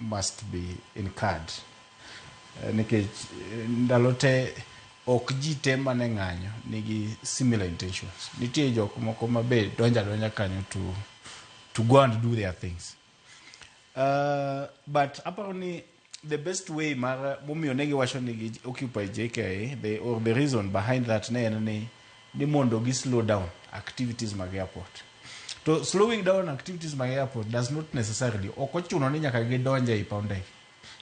must be incurred. Nikech ndalote ok ji te mane ng'anyo nigi similar intentions. Nitie jok moko mabe donja kanyo to go and do their things. But apparently the best way momiyo negi wacho ni occupy JKIA, or the reason behind that ni mondo gi slow down activities mag airport. To slowing down activities mag airport does not necessarily okochuno ni nyaka gidonje i paw ndege.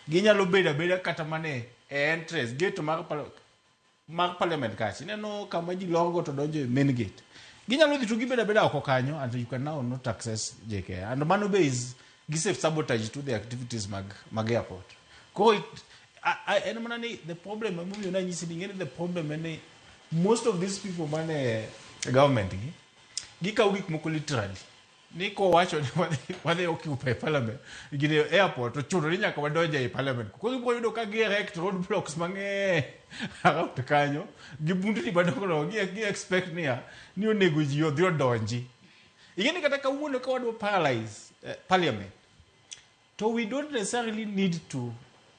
Ginyalo beda kata mane entrance gate mar parliament kachi neno kama ji logo to donjo main gate. Ginyalo dhi to gibeda oko kanyo, and you can now not access JKIA. And mano be is self sabotage to the activities mag airport. Ko the problem the problem most of these people government gikaw gik moko literally ni ko wacho ni wadhi occupy parliament gine airport to chuno ni nyaka wadonje e parliament ko gibo yudo ka direct road blocks around kanyo gibundu ni badoko gi expect ni onego ji odhi odonji igeni kata kawuono ka wadwa paralyze parliament. So we don't necessarily need to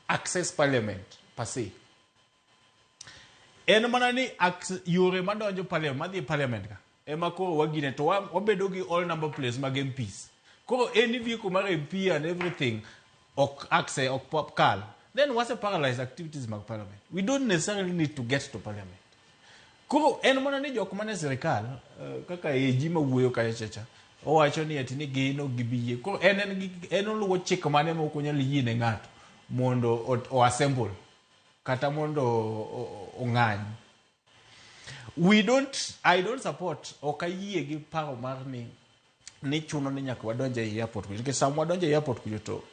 access parliament per se. En mana ni yore madonjo parliament madhi parliament ka ema ko wagine to wabedo gi all number plates mag MPs. Ko any vehicle mar MP and everything ok access ok pop call. Then what's a paralyzed activities mag parliament? We don't necessarily need to get to parliament. Ko en mana ni jok mane sirikal kaka ejima wuoyo ka checha. O wacho ni ati ni gino gibiye. Ko en luwo chik mane ma ok onyal yine ng'ato mondo o assemble kata mondo ong'any. I don't support okayie gi paro mar ni chuno ni nyaka wadonje e airport because some wadonje e airport kujo to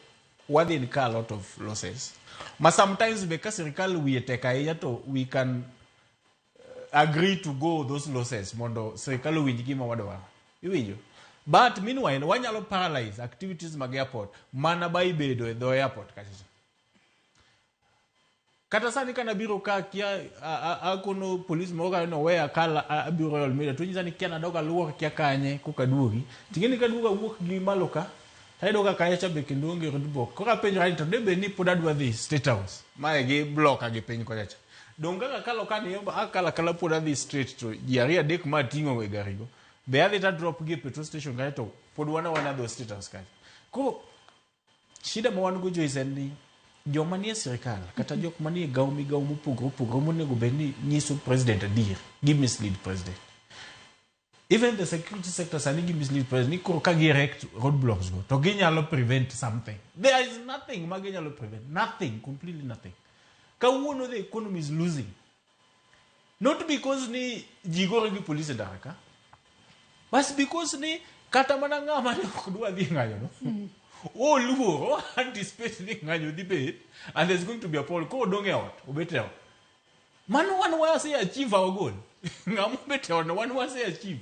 wadhi incur a lot of losses. Ma sometimes because sirikal wiye tek ahinya to we can agree to go those losses mondo sirikal winj gima wadwaro. Iwinjo? But meanwhile wanyalo paralyze activities mag airport mana ba ibedo e do airport kacha. Kata sani kana biro ka kia akono police moga no we akala abiro royal media to nyisa ni kia na doga luwo kia kanye kuka duogi tingeni ka duoga wuok gi maloka ta doga kanye chabe kindonge rodbo ko ka penjo right to debe ni podadwa this state house ma gi block agi penjo ko chacha donga ka kalo kan yomba akala kala podadhi straight to jiaria dek ma tingo we garigo be adhi ta drop gi petrol station kanye to podwana those state house kanye ko shida mwan go joisen joma nie sirikal kata jok manie gaw mopogore monego bedni nyiso president adier gi mislead president. Even the security sector sani gi mislead president ni ka direct roadblocks go to ginyalo prevent something. There is nothing maginyalo prevent, nothing, completely nothing. Kawuono the economy is losing, not because ni jigore gi police daraka, but because ni kata mana ngama ne okdwa dhi ng'anyo no. Oh, luo, anticipate ng'anyo debate, and there's going to be a poll. Ko donge out, obete out. Man one was say achieve our goal. Ngamu bete out, one was say achieve.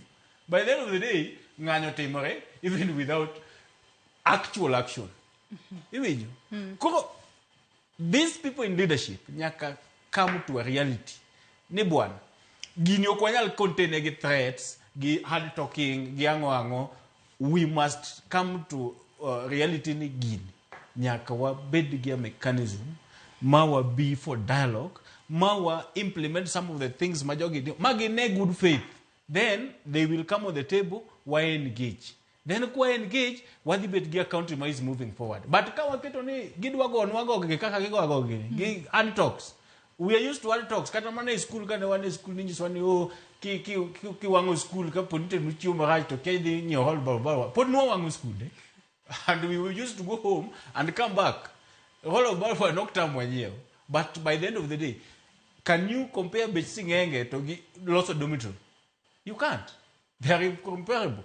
By the end of the day, ng'anyo temore, even without actual action. Imagine. Ko these people in leadership nyaka come to a reality. Ni bwana. Gini okwanyal contain gi threats, gi hard talking, gi ango. We must come to reality ni gini nyaka wa bed gi mechanism mawa be for dialogue mawa implement some of the things majogi magine good faith, then they will come on the table wa engage, then kwa engage wadhi bet gi country is moving forward. But ka waketo ni gidwa wago gi kaka gigo gi talks, we are used to talks kata mana school kana wane school ninyi swani ki wango school ka ponite nuchioma right to kedi nyo hol baba pod no wango school and we used to go home and come back. All of us were knocked down 1 year. But by the end of the day, can you compare Bechsingenge to lots of dormitory? You can't. They are incomparable.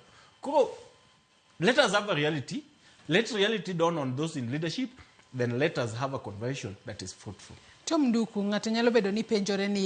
Let us have a reality. Let reality dawn on those in leadership. Then let us have a conversation that is fruitful. Tom Duku, ng'ato nyalo bedo ni penjore ni